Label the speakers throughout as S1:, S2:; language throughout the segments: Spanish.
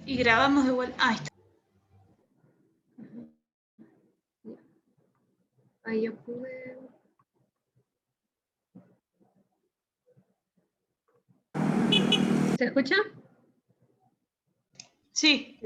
S1: Y grabamos de vuelta. Ahí está.
S2: Ahí ya pude. ¿Se escucha?
S1: Sí.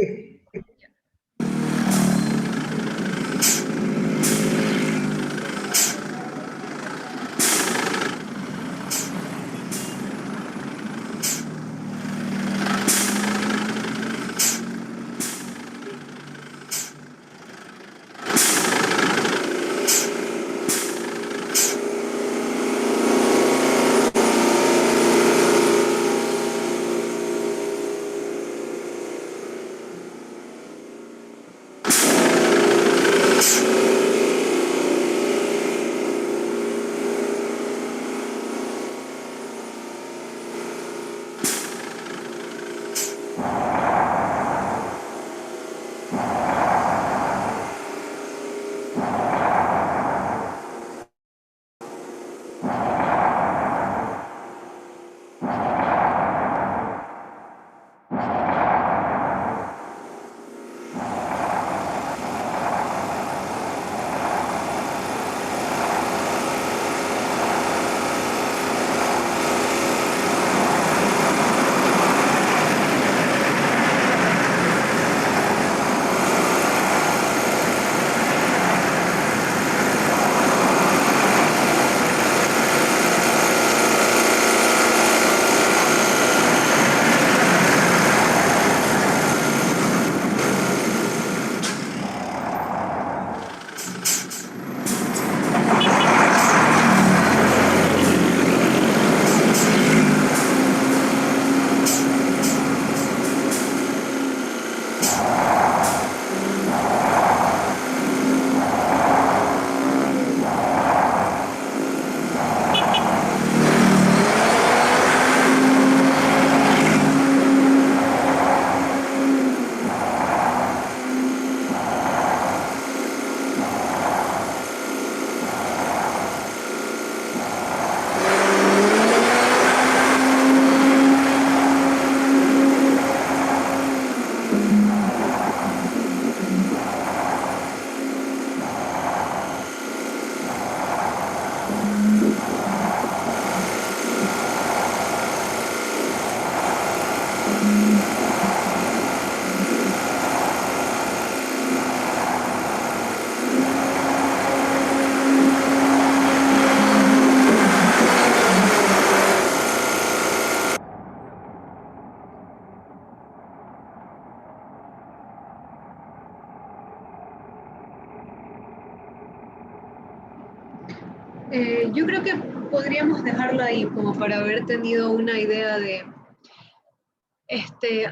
S2: Yo creo que podríamos dejarlo ahí como para haber tenido una idea de,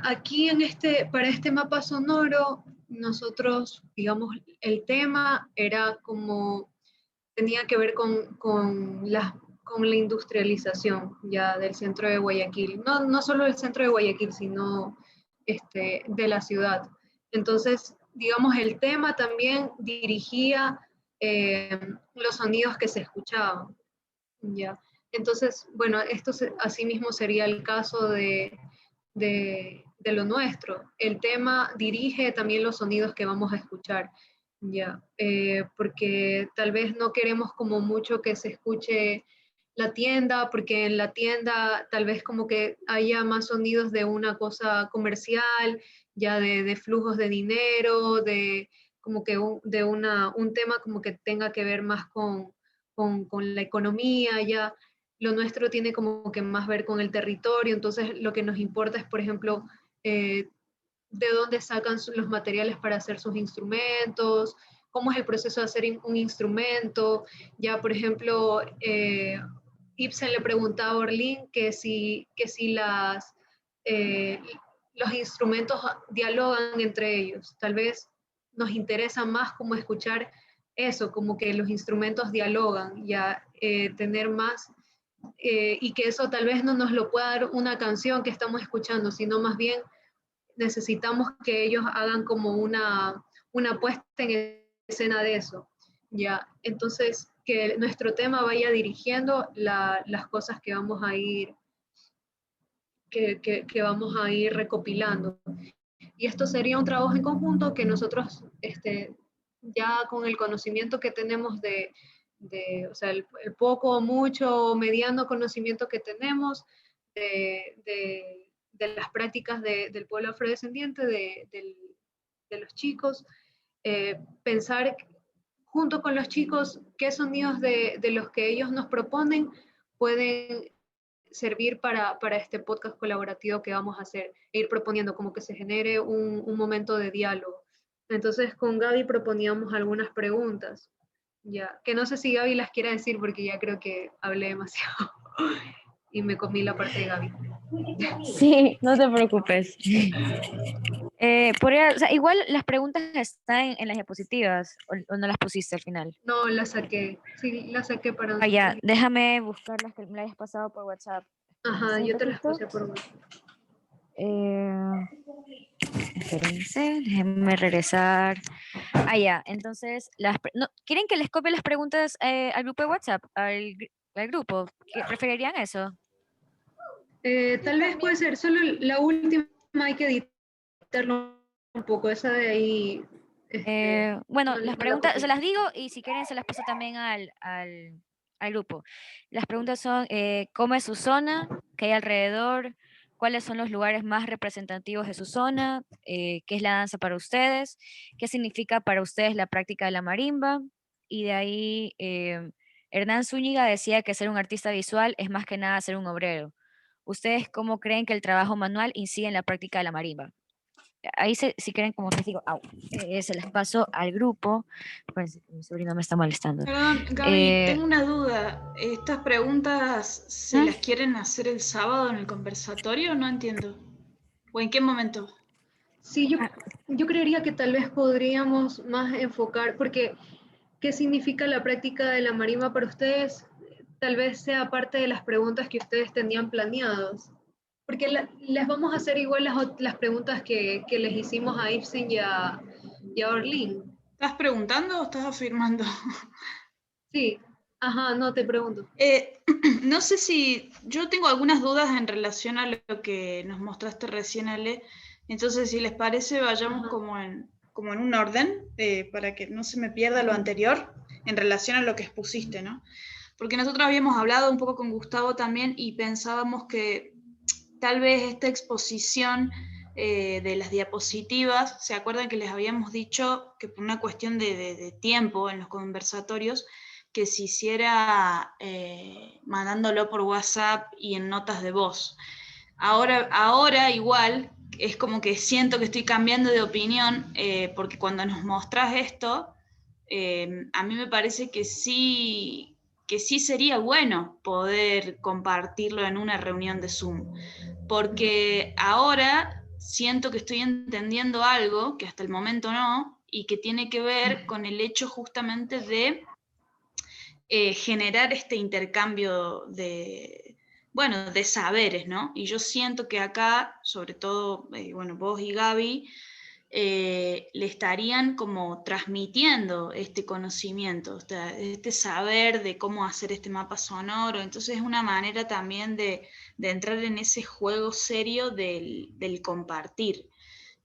S2: aquí para este mapa sonoro, nosotros, digamos, el tema era como, tenía que ver con la industrialización ya del centro de Guayaquil, no solo del centro de Guayaquil, sino de la ciudad. Entonces, digamos, el tema también dirigía los sonidos que se escuchaban. Ya. Entonces, bueno, esto asimismo sería el caso de lo nuestro. El tema dirige también los sonidos que vamos a escuchar, ya, porque tal vez no queremos como mucho que se escuche la tienda, porque en la tienda tal vez como que haya más sonidos de una cosa comercial, ya de flujos de dinero, de como que un tema como que tenga que ver más con la economía, ya lo nuestro tiene como que más ver con el territorio, entonces lo que nos importa es, por ejemplo, de dónde sacan los materiales para hacer sus instrumentos, cómo es el proceso de hacer un instrumento. Ya, por ejemplo, Ibsen le preguntaba a Orlín que si eh, los instrumentos dialogan entre ellos. Tal vez nos interesa más como escuchar eso, como que los instrumentos dialogan, ya tener más, y que eso tal vez no nos lo pueda dar una canción que estamos escuchando, sino más bien necesitamos que ellos hagan como una puesta en escena de eso, ¿ya? Entonces, que nuestro tema vaya dirigiendo las cosas que vamos a ir, que vamos a ir recopilando. Y esto sería un trabajo en conjunto que nosotros, ya con el conocimiento que tenemos o sea, el poco o mucho o mediano conocimiento que tenemos de las prácticas del pueblo afrodescendiente, de los chicos, pensar junto con los chicos qué sonidos de los que ellos nos proponen pueden servir para este podcast colaborativo que vamos a hacer, e ir proponiendo como que se genere un momento de diálogo. Entonces con Gaby proponíamos algunas preguntas, ya, que no sé si Gaby las quiere decir porque ya creo que hablé demasiado y me comí la parte de Gaby.
S1: Sí, no te preocupes. O sea, igual las preguntas están en las diapositivas, o no las pusiste al final.
S2: No, la saqué, sí, la saqué para
S1: Ah,
S2: nosotros.
S1: ya, déjame buscar las que me las hayas pasado por WhatsApp.
S2: Ajá,
S1: Un
S2: yo te las
S1: ratito.
S2: puse por WhatsApp.
S1: Espérense, déjenme regresar. Ah, ya, entonces, ¿quieren que les copie las preguntas al grupo de WhatsApp, al grupo? ¿Preferirían eso?
S2: Tal vez puede ser, solo la última hay que editarlo un poco, esa de ahí.
S1: Bueno,
S2: No,
S1: las
S2: no la
S1: preguntas, se
S2: copié.
S1: las digo y si quieren se las paso también al grupo. Las preguntas son, ¿cómo es su zona? ¿Qué hay alrededor? ¿Cuáles son los lugares más representativos de su zona? ¿Qué es la danza para ustedes? ¿Qué significa para ustedes la práctica de la marimba? Y de ahí, Hernán Zúñiga decía que ser un artista visual es más que nada ser un obrero. ¿Ustedes cómo creen que el trabajo manual incide en la práctica de la marimba? Ahí si quieren, como les digo, se las paso al grupo. Pues, mi sobrino me está molestando.
S3: Perdón, Gaby, tengo una duda. ¿Estas preguntas se las quieren hacer el sábado en el conversatorio? No entiendo. ¿O en qué momento?
S2: Sí, yo creería que tal vez podríamos más enfocar, porque ¿qué significa la práctica de la marimba para ustedes? Tal vez sea parte de las preguntas que ustedes tenían planeadas. Porque les vamos a hacer igual las preguntas que les hicimos a Ibsen y a Orlín.
S3: ¿Estás preguntando o estás afirmando?
S2: Sí, ajá, no te pregunto.
S3: No sé si yo tengo algunas dudas en relación a lo que nos mostraste recién, Ale. Entonces, si les parece, vayamos como en un orden para que no se me pierda lo anterior en relación a lo que expusiste, ¿no? Porque nosotros habíamos hablado un poco con Gustavo también y pensábamos que tal vez esta exposición de las diapositivas, ¿se acuerdan que les habíamos dicho que por una cuestión de tiempo en los conversatorios, que se hiciera mandándolo por WhatsApp y en notas de voz? Ahora igual es como que siento que estoy cambiando de opinión, porque cuando nos mostrás esto, a mí me parece que sí sería bueno poder compartirlo en una reunión de Zoom, porque ahora siento que estoy entendiendo algo que hasta el momento no, y que tiene que ver con el hecho justamente de generar este intercambio de saberes, ¿no? Y yo siento que acá, sobre todo, vos y Gaby, le estarían como transmitiendo este conocimiento, o sea, este saber de cómo hacer este mapa sonoro. Entonces es una manera también de entrar en ese juego serio del compartir.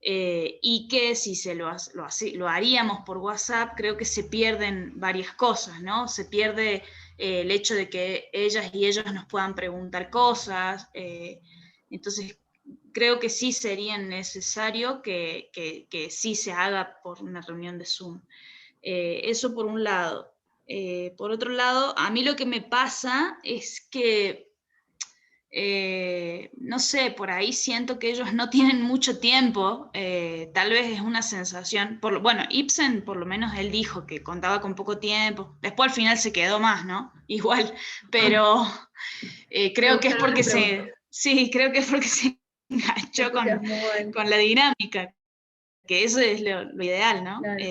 S3: Y que si lo haríamos por WhatsApp, creo que se pierden varias cosas, ¿no? Se pierde el hecho de que ellas y ellos nos puedan preguntar cosas. Entonces, creo que sí sería necesario que sí se haga por una reunión de Zoom. Eso por un lado. Por otro lado, a mí lo que me pasa es que no sé, por ahí siento que ellos no tienen mucho tiempo, tal vez es una sensación, bueno, Ibsen por lo menos él dijo que contaba con poco tiempo, después al final se quedó más, ¿no? Igual, pero creo que es porque creo que es porque se enganchó con la dinámica, que eso es lo ideal, ¿no?
S2: Claro.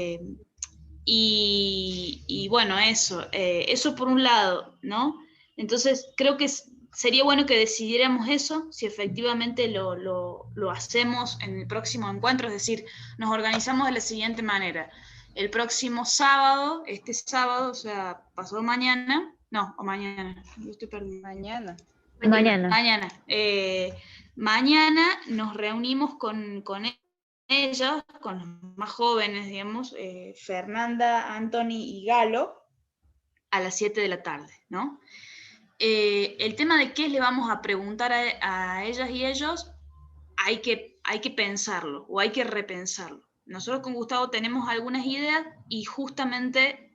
S3: Y bueno, eso por un lado, ¿no? Entonces creo que sería bueno que decidiéramos eso, si efectivamente lo hacemos en el próximo encuentro, es decir, nos organizamos de la siguiente manera. El próximo sábado, o sea, pasado mañana, no, o mañana, yo estoy perdida.
S1: Mañana.
S3: Mañana nos reunimos con ellas, con los más jóvenes, digamos, Fernanda, Anthony y Galo, a las 7 de la tarde, ¿no? El tema de qué le vamos a preguntar a ellas y ellos, hay que pensarlo, o hay que repensarlo. Nosotros con Gustavo tenemos algunas ideas, y justamente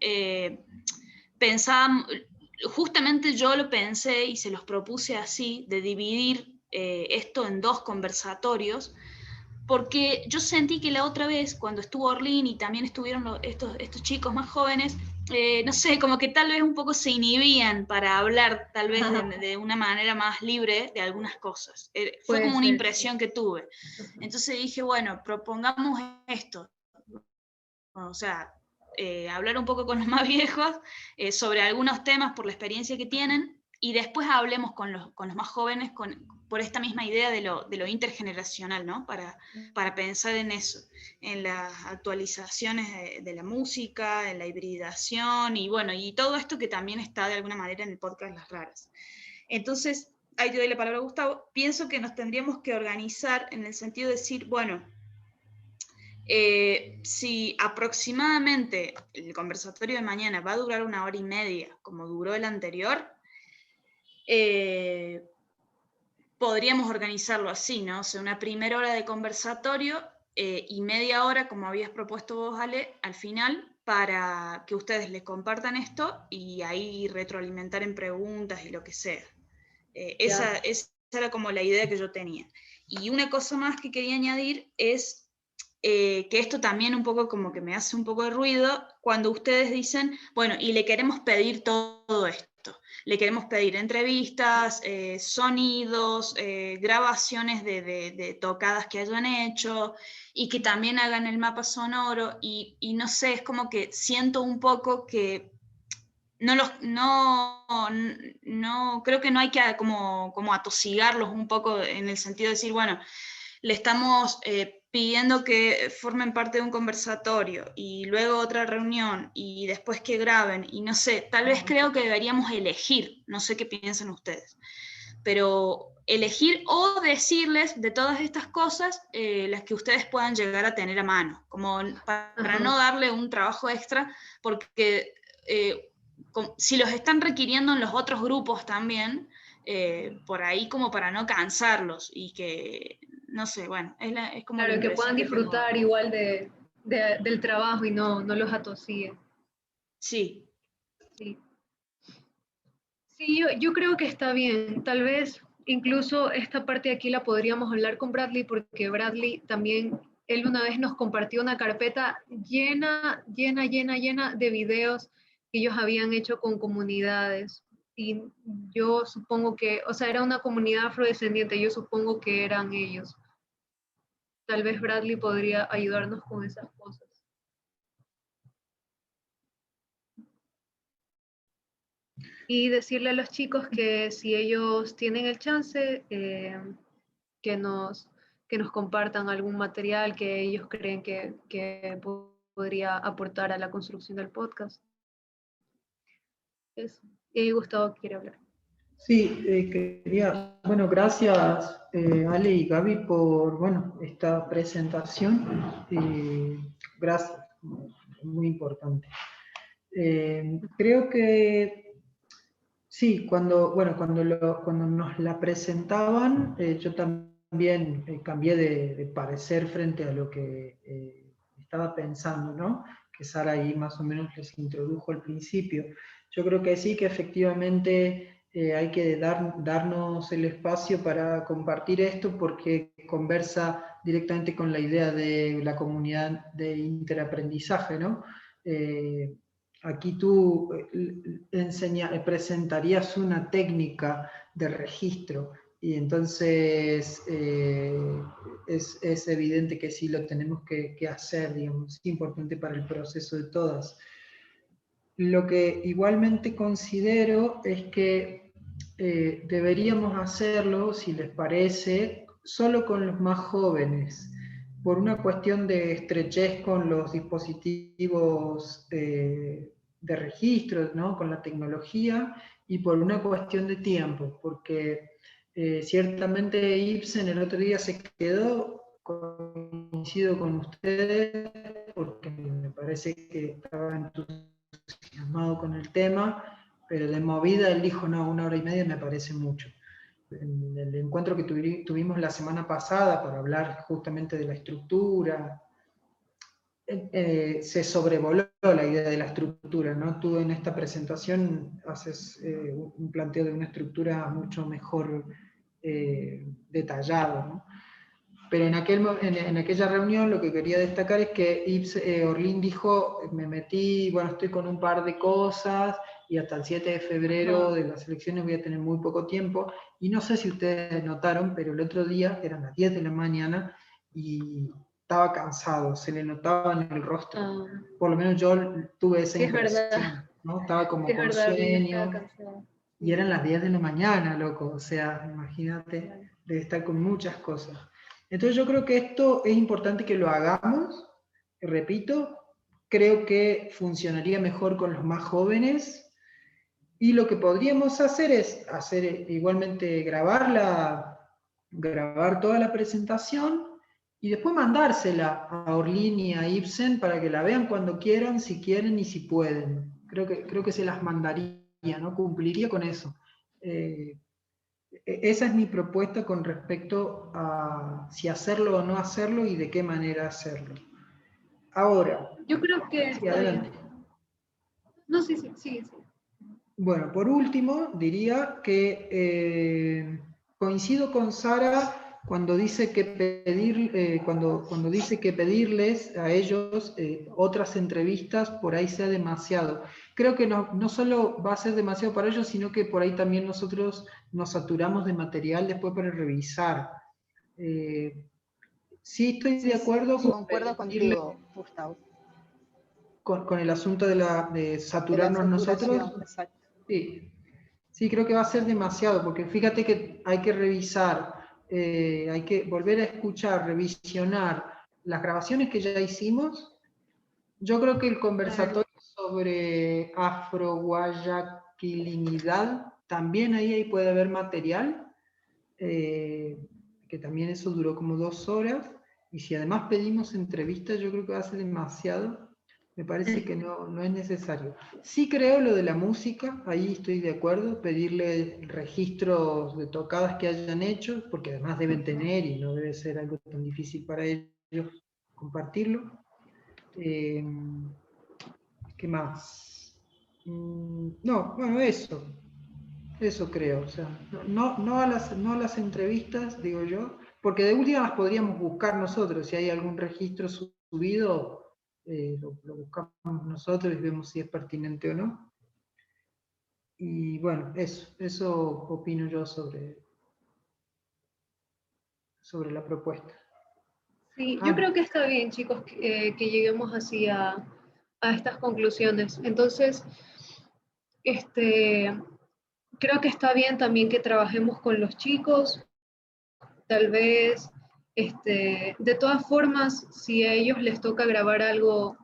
S3: justamente yo lo pensé y se los propuse así, de dividir esto en 2 conversatorios, porque yo sentí que la otra vez, cuando estuvo Orlín y también estuvieron estos chicos más jóvenes, no sé, como que tal vez un poco se inhibían para hablar tal vez de una manera más libre de algunas cosas. Fue como una impresión que tuve. Entonces dije, bueno, propongamos esto. O sea, hablar un poco con los más viejos sobre algunos temas por la experiencia que tienen, y después hablemos con los más jóvenes por esta misma idea de lo intergeneracional, ¿no? Para pensar en eso, en las actualizaciones de la música, en la hibridación, y bueno, y todo esto que también está de alguna manera en el podcast Las Raras. Entonces, ahí te doy la palabra a Gustavo. Pienso que nos tendríamos que organizar en el sentido de decir, bueno, si aproximadamente el conversatorio de mañana va a durar 1 hora y media, como duró el anterior, podríamos organizarlo así, ¿no? O sea, una primera hora de conversatorio y media hora, como habías propuesto vos, Ale, al final, para que ustedes les compartan esto y ahí retroalimentar en preguntas y lo que sea. Esa era como la idea que yo tenía. Y una cosa más que quería añadir es que esto también un poco como que me hace un poco de ruido cuando ustedes dicen, bueno, y le queremos pedir todo esto. Le queremos pedir entrevistas, sonidos, grabaciones de tocadas que hayan hecho, y que también hagan el mapa sonoro, y no sé, es como que siento un poco que no, creo que no hay que como atosigarlos un poco, en el sentido de decir, bueno, le estamos pidiendo que formen parte de un conversatorio y luego otra reunión y después que graben, y no sé, tal vez creo que deberíamos elegir, no sé qué piensan ustedes, pero elegir o decirles de todas estas cosas las que ustedes puedan llegar a tener a mano, como para no darle un trabajo extra, porque si los están requiriendo en los otros grupos también, por ahí como para no cansarlos, y que, no sé, bueno, es como
S2: claro,
S3: la
S2: que puedan
S3: impresión
S2: disfrutar
S3: tengo.
S2: igual del trabajo y no los atosiguen.
S3: Sí.
S2: Sí, sí, yo creo que está bien. Tal vez incluso esta parte de aquí la podríamos hablar con Bradley, porque Bradley también, él una vez nos compartió una carpeta llena de videos que ellos habían hecho con comunidades. Y yo supongo que, o sea, era una comunidad afrodescendiente, yo supongo que eran ellos. Tal vez Bradley podría ayudarnos con esas cosas. Y decirle a los chicos que si ellos tienen el chance, que nos, que nos compartan algún material que ellos creen que podría aportar a la construcción del podcast. Eso. Y Gustavo quiere hablar.
S4: Sí, bueno, gracias Ale y Gaby por, bueno, esta presentación. Gracias, muy importante. Creo que sí, cuando nos la presentaban, yo también cambié de parecer frente a lo que estaba pensando, ¿no? Que Sara ahí más o menos les introdujo al principio. Yo creo que sí, que efectivamente hay que darnos el espacio para compartir esto, porque conversa directamente con la idea de la comunidad de interaprendizaje, ¿no? Aquí tú presentarías una técnica de registro, y entonces es evidente que sí lo tenemos que hacer, digamos, es importante para el proceso de todas. Lo que igualmente considero es que deberíamos hacerlo, si les parece, solo con los más jóvenes, por una cuestión de estrechez con los dispositivos de registro, ¿no? Con la tecnología, y por una cuestión de tiempo, porque ciertamente Ibsen el otro día se quedó con coincido con ustedes, porque me parece que estaba entusiasmado con el tema, pero de movida él dijo, no, 1 hora y media me parece mucho. En el encuentro que tuvimos la semana pasada para hablar justamente de la estructura, se sobrevoló la idea de la estructura, ¿no? Tú en esta presentación haces un planteo de una estructura mucho mejor detallado, ¿no? Pero en aquella reunión lo que quería destacar es que Orlín dijo, me metí, bueno, estoy con un par de cosas y hasta el 7 de febrero de las elecciones voy a tener muy poco tiempo. Y no sé si ustedes notaron, pero el otro día eran las 10 de la mañana y estaba cansado, se le notaba en el rostro. Por lo menos yo tuve esa impresión, ¿no? Estaba como con sueño. Y eran las 10 de la mañana, loco. O sea, imagínate, debe estar con muchas cosas. Entonces yo creo que esto es importante que lo hagamos. Repito, creo que funcionaría mejor con los más jóvenes. Y lo que podríamos hacer es igualmente grabar toda la presentación y después mandársela a Orlín y a Ibsen para que la vean cuando quieran, si quieren y si pueden. Creo que se las mandaría, ¿no? Cumpliría con eso. Esa es mi propuesta con respecto a si hacerlo o no hacerlo y de qué manera hacerlo. Ahora.
S2: Yo creo que
S4: sí, adelante.
S2: No, sí.
S4: Bueno, por último, diría que coincido con Sara cuando dice que cuando dice que pedirles a ellos otras entrevistas por ahí sea demasiado. Creo que no solo va a ser demasiado para ellos, sino que por ahí también nosotros nos saturamos de material después para revisar. Sí estoy de acuerdo
S5: con concuerdo contigo, Gustavo.
S4: Con el asunto de saturarnos nosotros.
S5: Exacto.
S4: Sí, creo que va a ser demasiado, porque fíjate que hay que revisar, hay que volver a escuchar, revisionar las grabaciones que ya hicimos. Yo creo que el conversatorio sobre afro-guayaquilinidad, también ahí puede haber material, que también eso duró como 2 horas, y si además pedimos entrevistas, yo creo que va a ser demasiado. Me parece que no es necesario. Sí creo lo de la música, ahí estoy de acuerdo, pedirle registros de tocadas que hayan hecho, porque además deben tener y no debe ser algo tan difícil para ellos compartirlo. ¿Qué más? No, bueno, eso creo. O sea, no a las entrevistas, digo yo, porque de última las podríamos buscar nosotros, si hay algún registro subido. Lo buscamos nosotros y vemos si es pertinente o no. Y bueno, eso opino yo sobre la propuesta.
S2: Sí, yo creo que está bien, chicos, que lleguemos así a estas conclusiones. Entonces, creo que está bien también que trabajemos con los chicos. Tal vez, de todas formas, si a ellos les toca grabar algo,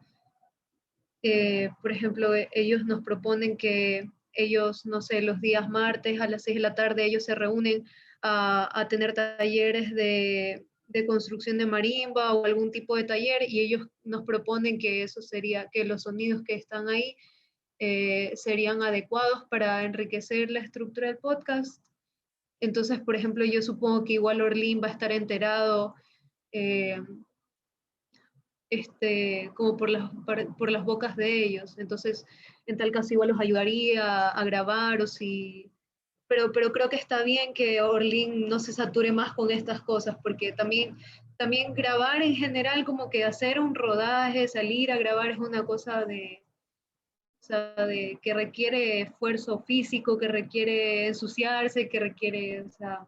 S2: por ejemplo, ellos nos proponen que ellos, no sé, los días martes a las 6 de la tarde, ellos se reúnen a tener talleres de construcción de marimba o algún tipo de taller, y ellos nos proponen que eso sería, que los sonidos que están ahí serían adecuados para enriquecer la estructura del podcast. Entonces, por ejemplo, yo supongo que igual Orlín va a estar enterado eh, como por las bocas de ellos. Entonces, en tal caso igual los ayudaría a grabar o si... Pero creo que está bien que Orlín no se sature más con estas cosas, porque también grabar en general, como que hacer un rodaje, salir a grabar es una cosa o sea, que requiere esfuerzo físico, que requiere ensuciarse, que requiere, o sea,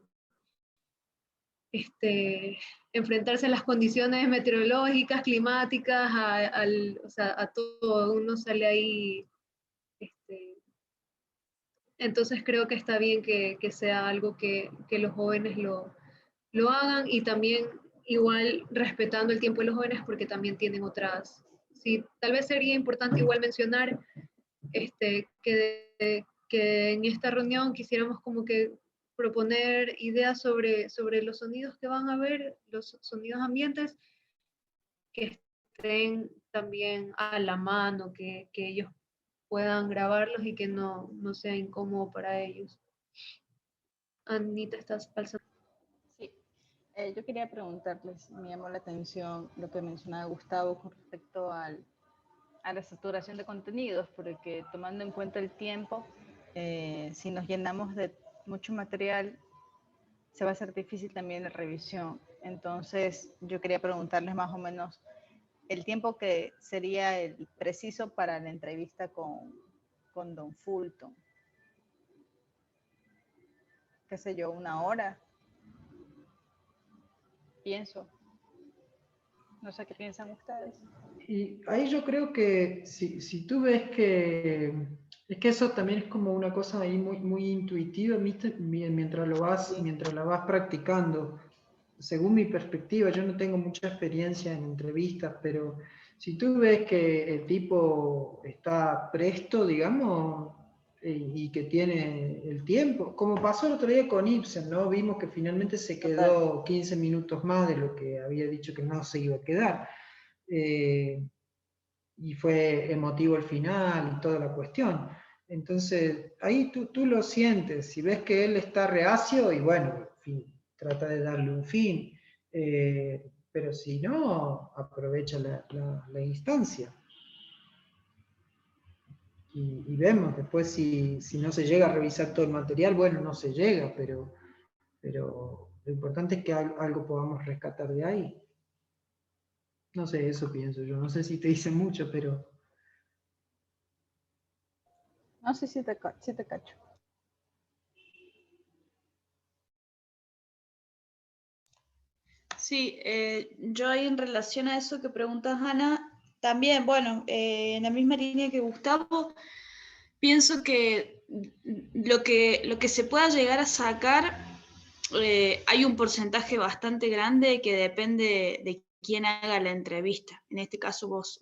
S2: enfrentarse a las condiciones meteorológicas, climáticas, o sea, a todo, uno sale ahí. Entonces creo que está bien que sea algo que los jóvenes lo hagan, y también igual respetando el tiempo de los jóvenes, porque también tienen otras. Sí, tal vez sería importante igual mencionar que en esta reunión quisiéramos como que proponer ideas sobre los sonidos que van a ver, los sonidos ambientes, que estén también a la mano, que ellos puedan grabarlos y que no sea incómodo para ellos. Anita, estás pasando.
S5: Sí, yo quería preguntarles, me llamó la atención lo que mencionaba Gustavo con respecto a la saturación de contenidos, porque tomando en cuenta el tiempo, si nos llenamos de mucho material, se va a hacer difícil también la revisión. Entonces, yo quería preguntarles más o menos el tiempo que sería el preciso para la entrevista con Don Fulton. Qué sé yo, 1 hora, pienso. No sé qué piensan ustedes.
S4: Y ahí yo creo que si tú ves que es que eso también es como una cosa ahí muy, muy intuitiva, ¿viste? Mientras la vas practicando. Según mi perspectiva, yo no tengo mucha experiencia en entrevistas, pero si tú ves que el tipo está presto, digamos, y que tiene el tiempo, como pasó el otro día con Ibsen, ¿no? Vimos que finalmente se quedó 15 minutos más de lo que había dicho que no se iba a quedar. Y fue emotivo el final y toda la cuestión. Entonces, ahí tú lo sientes, si ves que él está reacio, y bueno, en fin, trata de darle un fin, pero si no, aprovecha la instancia. Y vemos después si no se llega a revisar todo el material, bueno, no se llega, pero lo importante es que algo podamos rescatar de ahí. No sé, eso pienso yo, no sé si te dice mucho, pero...
S5: No sé si te cacho.
S3: Sí, yo ahí en relación a eso que preguntas, Ana, también, bueno, en la misma línea que Gustavo, pienso que lo que se pueda llegar a sacar, hay un porcentaje bastante grande que depende de quién haga la entrevista, en este caso vos.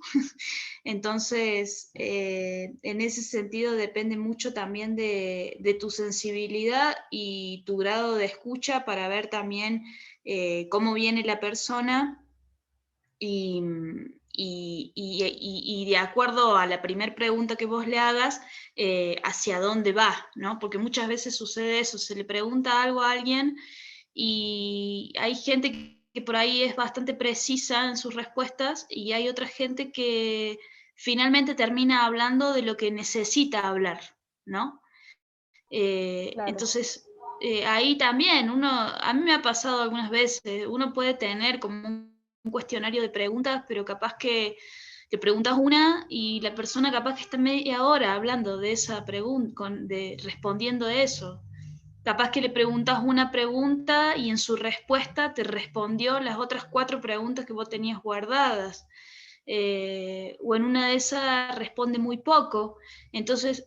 S3: Entonces, en ese sentido depende mucho también de tu sensibilidad y tu grado de escucha para ver también cómo viene la persona y de acuerdo a la primera pregunta que vos le hagas, hacia dónde va, ¿no? Porque muchas veces sucede eso, se le pregunta algo a alguien y hay gente que por ahí es bastante precisa en sus respuestas y hay otra gente que finalmente termina hablando de lo que necesita hablar, ¿no?
S5: Claro.
S3: Entonces, ahí también, a mí me ha pasado algunas veces, uno puede tener como un cuestionario de preguntas, pero capaz que te preguntas una y la persona capaz que está media hora hablando de esa pregunta, respondiendo eso. Capaz que le preguntas una pregunta y en su respuesta te respondió las otras 4 preguntas que vos tenías guardadas. O en una de esas responde muy poco. Entonces,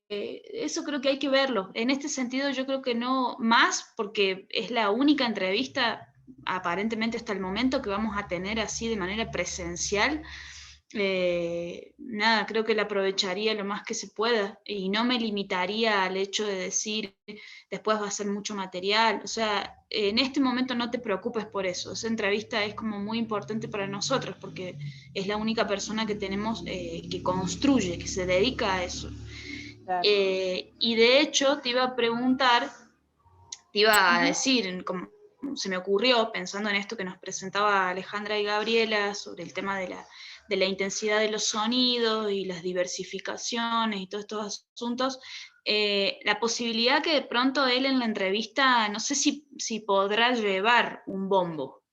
S3: eso creo que hay que verlo. En este sentido yo creo que no más, porque es la única entrevista aparentemente hasta el momento que vamos a tener así de manera presencial. Nada, creo que la aprovecharía lo más que se pueda y no me limitaría al hecho de decir después va a ser mucho material. O sea, en este momento no te preocupes por eso. Esa entrevista es como muy importante para nosotros porque es la única persona que tenemos que construye, que se dedica a eso.
S5: Claro.
S3: Y de hecho te iba a preguntar, te iba a decir, como se me ocurrió pensando en esto que nos presentaba Alejandra y Gabriela sobre el tema de la intensidad de los sonidos y las diversificaciones y todos estos asuntos, la posibilidad que de pronto él en la entrevista, no sé si podrá llevar un bombo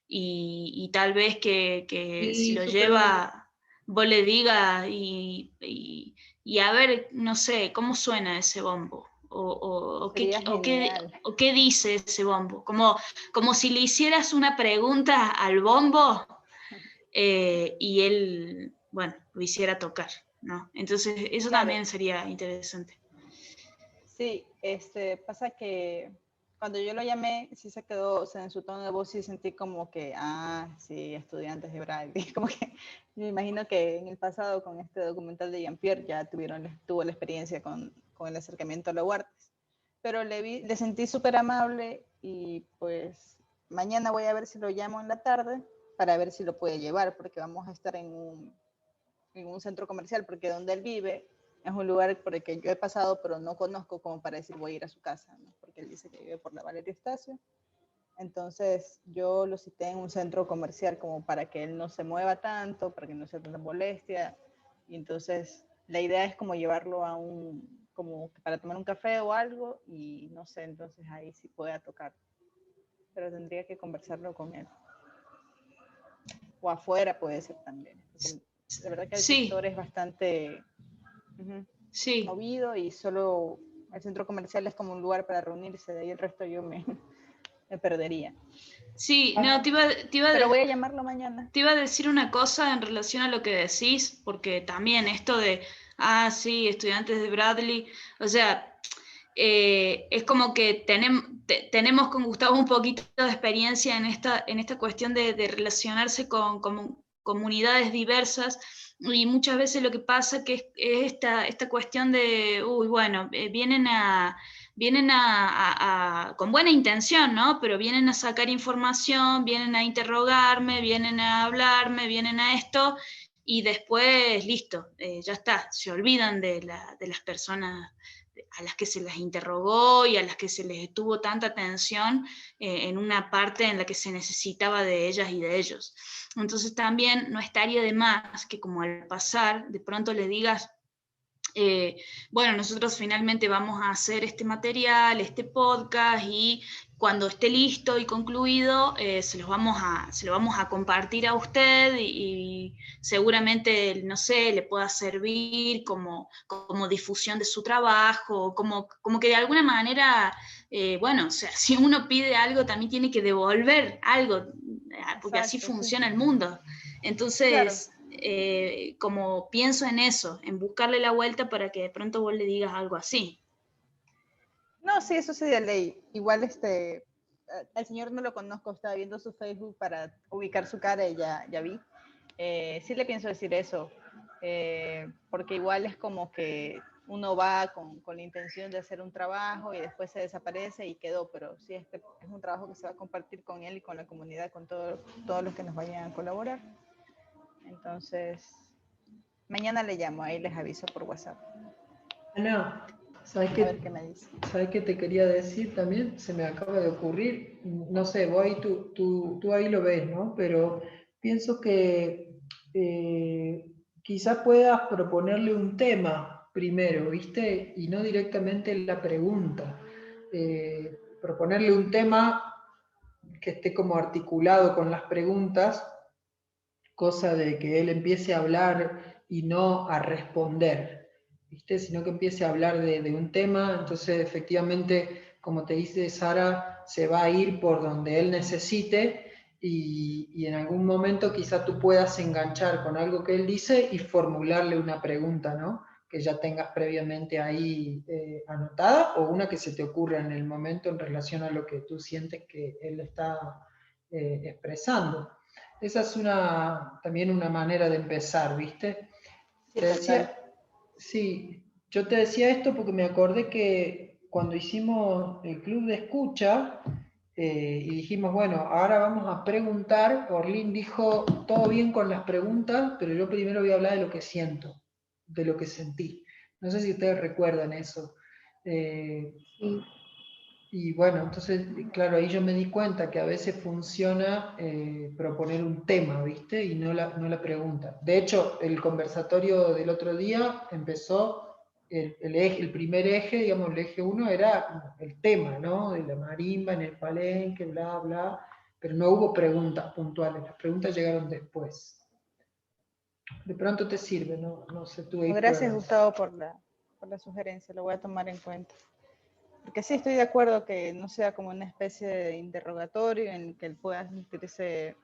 S3: y tal vez que
S2: Sí,
S3: si lo
S2: súper bueno.
S3: lleva, vos le digas y a ver, no sé, ¿cómo suena ese bombo?
S5: Sería genial.
S3: ¿Qué dice ese bombo? Como si le hicieras una pregunta al bombo y él, bueno, lo hiciera tocar, ¿no? Entonces, eso
S5: Claro,
S3: también sería interesante.
S5: sí, pasa que cuando yo lo llamé, sí se quedó, o sea, en su tono de voz sí sentí como que, sí, estudiantes de Braille. Como que me imagino que en el pasado con este documental de Jean-Pierre ya tuvo la experiencia con el acercamiento a la Huartes. Pero le sentí súper amable y pues mañana voy a ver si lo llamo en la tarde para ver si lo puede llevar, porque vamos a estar en un centro comercial, porque donde él vive es un lugar por el que yo he pasado, pero no conozco como para decir voy a ir a su casa, ¿no? Porque él dice que vive por la Valerio Estacio. Entonces yo lo cité en un centro comercial como para que él no se mueva tanto, para que no sea tanta molestia. Y entonces la idea es como llevarlo a como para tomar un café o algo, y no sé, entonces ahí sí pueda tocar. Pero tendría que conversarlo con él. O afuera puede ser también. Porque la verdad que el
S3: Sí,
S5: sector es bastante
S3: sí.
S5: movido, y solo el centro comercial es como un lugar para reunirse, de ahí el resto yo me perdería.
S3: Sí, no,
S5: Pero voy a llamarlo mañana.
S3: te iba a decir una cosa en relación a lo que decís, porque también esto de, sí, estudiantes de Bradley, o sea, es como que tenemos con Gustavo un poquito de experiencia en esta cuestión de relacionarse con comunidades diversas, y muchas veces lo que pasa que es esta cuestión de, bueno, vienen con buena intención, ¿no? Pero vienen a sacar información, vienen a interrogarme, vienen a hablarme, vienen a esto, y después, listo, ya está, se olvidan de las personas a las que se las interrogó y a las que se les tuvo tanta atención en una parte en la que se necesitaba de ellas y de ellos. Entonces también no estaría de más que como al pasar, de pronto le digas, bueno, nosotros finalmente vamos a hacer este material, este podcast, y cuando esté listo y concluido, se lo vamos a compartir a usted, y seguramente, no sé, le pueda servir como difusión de su trabajo, como que de alguna manera, bueno, o sea, si uno pide algo, también tiene que devolver algo, porque así
S5: Exacto, sí.
S3: funciona el mundo. Entonces...
S5: Claro.
S3: como pienso en eso, en buscarle la vuelta para que de pronto vos le digas algo así.
S5: No, sí, eso sí de ley. Igual el señor no lo conozco, estaba viendo su Facebook para ubicar su cara y ya vi. Sí le pienso decir eso, porque igual es como que uno va con la intención de hacer un trabajo y después se desaparece y quedó, pero sí, es un trabajo que se va a compartir con él y con la comunidad, con todos los que nos vayan a colaborar. Entonces, mañana le llamo, ahí les aviso por WhatsApp.
S4: Ana, ¿sabes
S5: A ver qué me dice.
S4: qué te quería decir también? Se me acaba de ocurrir, no sé, vos ahí, tú ahí lo ves, ¿no? Pero pienso que quizás puedas proponerle un tema primero, ¿viste? Y no directamente la pregunta. Proponerle un tema que esté como articulado con las preguntas, cosa de que él empiece a hablar y no a responder, ¿viste? Sino que empiece a hablar de un tema, entonces efectivamente, como te dice Sara, se va a ir por donde él necesite, y en algún momento quizá tú puedas enganchar con algo que él dice y formularle una pregunta, ¿no? Que ya tengas previamente ahí anotada, o una que se te ocurra en el momento en relación a lo que tú sientes que él está expresando. Esa es también una manera de empezar, ¿viste?
S5: Sí,
S4: Te
S5: total.
S4: decía, sí, yo te decía esto porque me acordé que cuando hicimos el club de escucha y dijimos, bueno, ahora vamos a preguntar, Orlín dijo, todo bien con las preguntas, pero yo primero voy a hablar de lo que siento, de lo que sentí. No sé si ustedes recuerdan eso.
S2: Sí.
S4: Y bueno, entonces, claro, ahí yo me di cuenta que a veces funciona proponer un tema, ¿viste? Y no la pregunta. De hecho, el conversatorio del otro día empezó, el primer eje, digamos, el eje 1 era el tema, ¿no? De la marimba en el palenque, bla, bla, pero no hubo preguntas puntuales, las preguntas llegaron después. De pronto te sirve, no sé tú ahí
S5: Gracias,
S4: pruebas.
S5: Gustavo, por la sugerencia, lo voy a tomar en cuenta. Porque sí estoy de acuerdo que no sea como una especie de interrogatorio en el que él pueda sentirse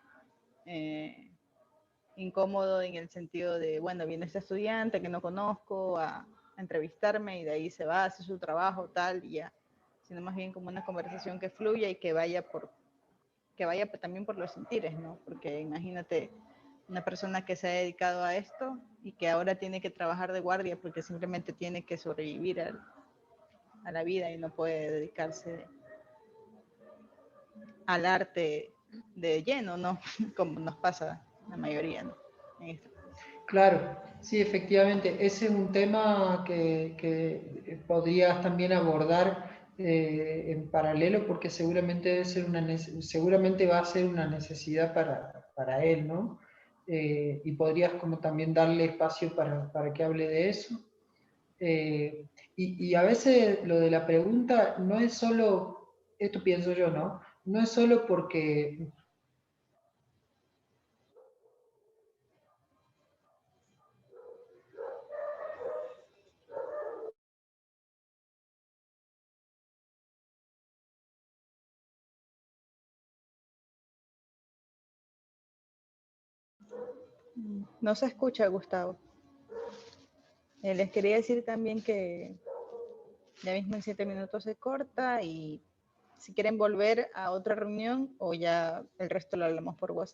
S5: incómodo en el sentido de, bueno, viene este estudiante que no conozco a entrevistarme y de ahí se va, hace su trabajo, tal, y ya. Sino más bien como una conversación que fluya y que vaya también por los sentires, ¿no? Porque imagínate una persona que se ha dedicado a esto y que ahora tiene que trabajar de guardia porque simplemente tiene que sobrevivir a la vida y no puede dedicarse al arte de lleno, ¿no? Como nos pasa la mayoría, ¿no? En este-
S4: Claro, sí, efectivamente, ese es un tema que podrías también abordar en paralelo porque seguramente, seguramente va a ser una necesidad para él, ¿no? Y podrías como también darle espacio para que hable de eso. Y a veces lo de la pregunta no es solo, esto pienso yo, ¿no? No es solo porque
S5: No se escucha, Gustavo. Les quería decir también que ya mismo en 7 minutos se corta y si quieren volver a otra reunión o ya el resto lo hablamos por WhatsApp.